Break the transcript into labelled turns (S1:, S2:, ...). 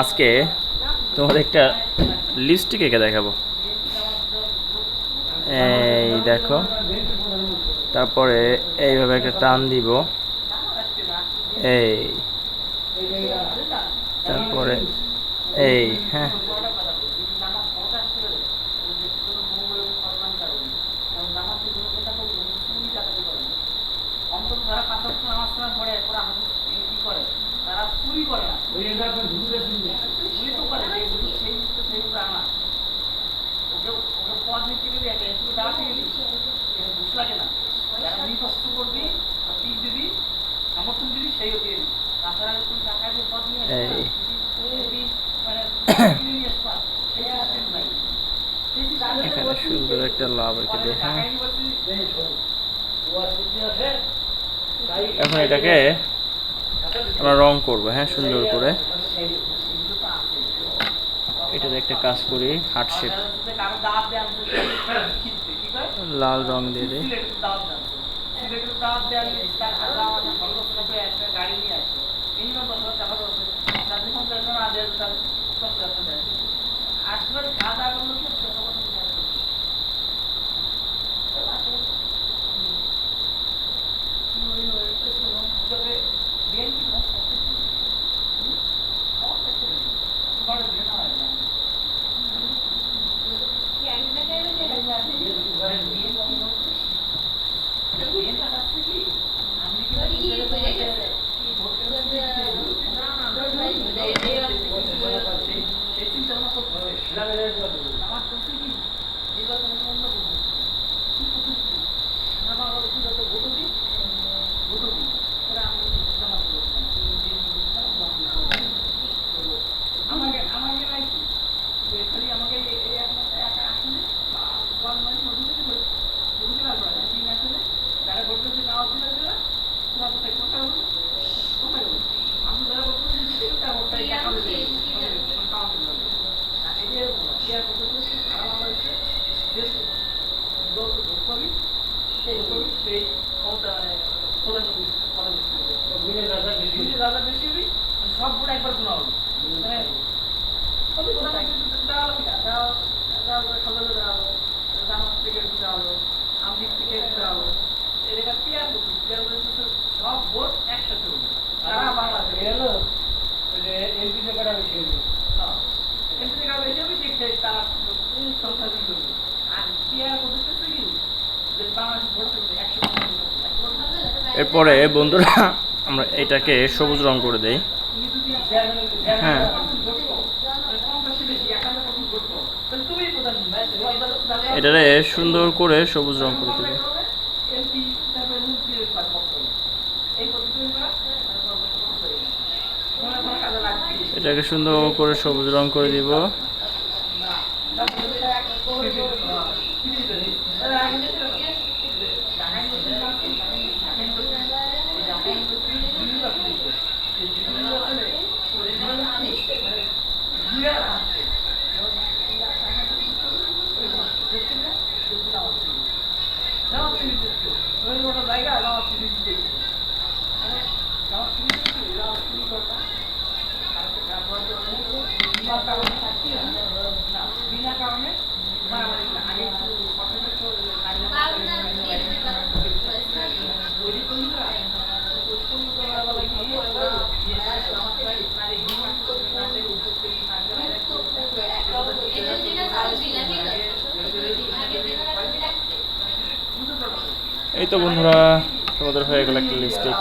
S1: আজকে তোমাদের একটা লিপস্টিক এঁকে দেখাবো। এই দেখো, তারপরে এইভাবে একটা টান দিব, এই তারপরে এই হ্যাঁ এখানে সুন্দর একটা লাভ রেখে দিয়ে, হ্যাঁ এখন এটাকে আমরা রং করবো, হ্যাঁ সুন্দর করে। এটাতে একটা কাজ করি, হার্ট শেপ লাল রং দিয়ে দিই। এরপরে বন্ধুরা আমরা এটাকে সবুজ রং করে দেই, হ্যাঁ এটারে সুন্দর করে সবুজ রং করে দেব। এটাকে সুন্দর করে সবুজ রং করে দিব। এই তো বন্ধুরা, তোমাদের হয়ে গেল একটা লিপস্টিক।